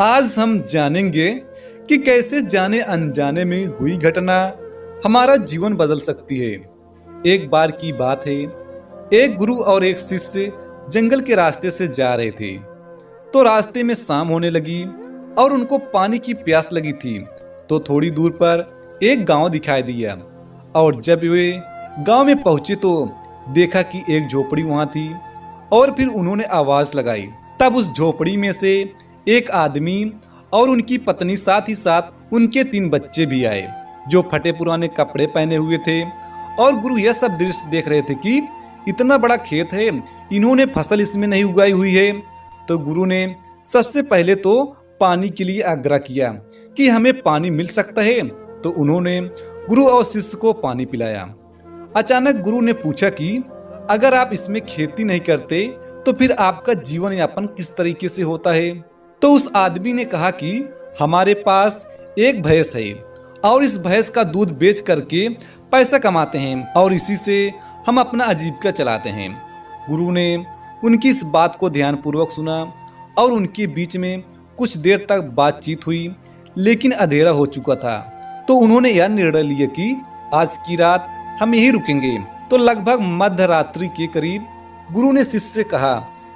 आज हम जानेंगे कि कैसे जाने अनजाने में हुई घटना हमारा जीवन बदल सकती है। एक बार की बात है, एक गुरु और एक शिष्य जंगल के रास्ते से जा रहे थे। तो रास्ते में शाम होने लगी और उनको पानी की प्यास लगी थी। तो थोड़ी दूर पर एक गांव दिखाई दिया और जब वे गांव में पहुंचे तो देखा कि एक झोपड़ी वहां थी और फिर उन्होंने आवाज लगाई। तब उस झोपड़ी में से एक आदमी और उनकी पत्नी साथ ही साथ उनके 3 बच्चे भी आए जो फटे पुराने कपड़े पहने हुए थे। और गुरु यह सब दृश्य देख रहे थे कि इतना बड़ा खेत है, इन्होंने फसल इसमें नहीं उगाई हुई है। तो गुरु ने सबसे पहले तो पानी के लिए आग्रह किया कि हमें पानी मिल सकता है। तो उन्होंने गुरु और शिष्य को पानी पिलाया। अचानक गुरु ने पूछा कि अगर आप इसमें खेती नहीं करते तो फिर आपका जीवन यापन किस तरीके से होता है। तो उस आदमी ने कहा कि हमारे पास एक भैंस है और इस भैंस का दूध बेच करके पैसा कमाते हैं और इसी से हम अपना आजीविका चलाते हैं। गुरु ने उनकी इस बात को ध्यानपूर्वक सुना और उनके बीच में कुछ देर तक बातचीत हुई, लेकिन अंधेरा हो चुका था। तो उन्होंने यह निर्णय लिया कि आज की रात हम यहीं रुकेंगे। तो लगभग मध्य रात्रि के करीब गुरु ने शिष्य से कहा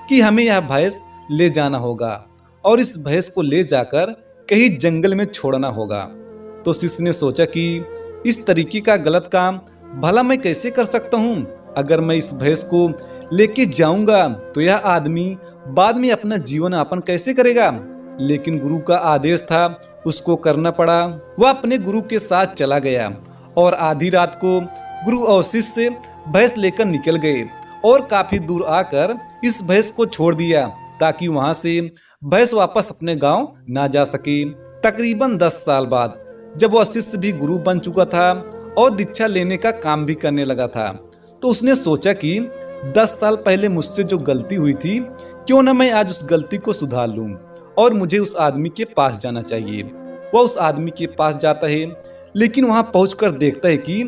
कि हमें यह भैंस ले जाना होगा और इस भैंस को ले जाकर कहीं जंगल में छोड़ना होगा। तो शिष्य ने सोचा कि इस तरीके का गलत काम भला मैं कैसे कर सकता हूँ। अगर मैं इस भैंस को लेके जाऊंगा तो यह आदमी बाद में अपना जीवन यापन कैसे करेगा। लेकिन गुरु का आदेश था, उसको करना पड़ा। वह अपने गुरु के साथ चला गया और आधी रात को गुरु और शिष्य भैंस लेकर निकल गए और काफी दूर आकर इस भैंस को छोड़ दिया ताकि वहां से भैंस वापस अपने गांव ना जा सके। तकरीबन 10 साल बाद जब वह शिष्य भी गुरु बन चुका था और दीक्षा लेने का काम भी करने लगा था, तो उसने सोचा कि 10 साल पहले मुझसे जो गलती हुई थी, क्यों न मैं आज उस गलती को सुधार लूं और मुझे उस आदमी के पास जाना चाहिए। वह उस आदमी के पास जाता है, लेकिन वहां पहुंचकर देखता है कि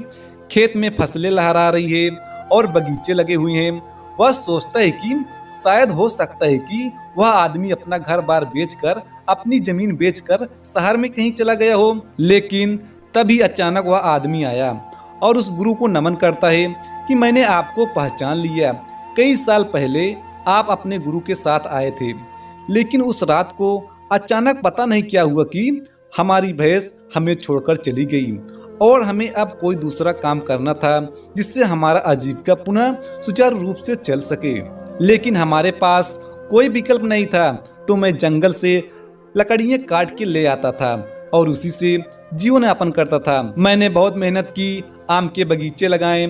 खेत में फसलें लहरा रही है और बगीचे लगे हुए हैं। वह सोचता है कि शायद हो सकता है कि वह आदमी अपना घर बार बेचकर, अपनी जमीन बेचकर शहर में कहीं चला गया हो। लेकिन तभी अचानक वह आदमी आया और उस गुरु को नमन करता है कि मैंने आपको पहचान लिया। कई साल पहले आप अपने गुरु के साथ आए थे, लेकिन उस रात को अचानक पता नहीं क्या हुआ कि हमारी भैंस हमें छोड़कर चली गई और हमें अब कोई दूसरा काम करना था जिससे हमारा आजीविका पुनः सुचारू रूप से चल सके। लेकिन हमारे पास कोई विकल्प नहीं था, तो मैं जंगल से लकड़ियां काट के ले आता था और उसी से जीवन यापन करता था। मैंने बहुत मेहनत की, आम के बगीचे लगाए।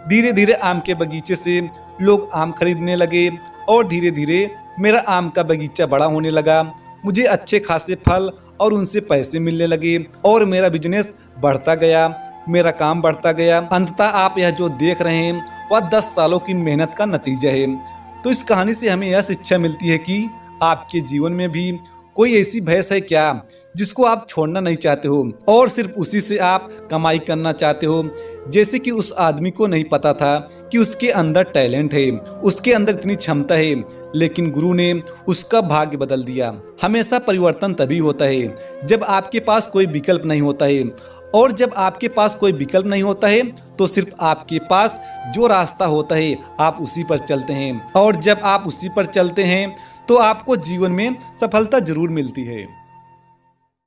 धीरे धीरे आम के बगीचे से लोग आम खरीदने लगे और धीरे धीरे मेरा आम का बगीचा बड़ा होने लगा। मुझे अच्छे खासे फल और उनसे पैसे मिलने लगे और मेरा बिजनेस बढ़ता गया, मेरा काम बढ़ता गया। अंततः आप यह जो देख रहे हैं वह 10 सालों की मेहनत का नतीजा है। तो इस कहानी से हमें यह शिक्षा मिलती है कि आपके जीवन में भी कोई ऐसी भैंस है क्या जिसको आप छोड़ना नहीं चाहते हो और सिर्फ उसी से आप कमाई करना चाहते हो। जैसे कि उस आदमी को नहीं पता था कि उसके अंदर टैलेंट है, उसके अंदर इतनी क्षमता है, लेकिन गुरु ने उसका भाग्य बदल दिया। हमेशा परिवर्तन तभी होता है जब आपके पास कोई विकल्प नहीं होता है, और जब आपके पास कोई विकल्प नहीं होता है तो सिर्फ आपके पास जो रास्ता होता है आप उसी पर चलते हैं, और जब आप उसी पर चलते हैं तो आपको जीवन में सफलता जरूर मिलती है।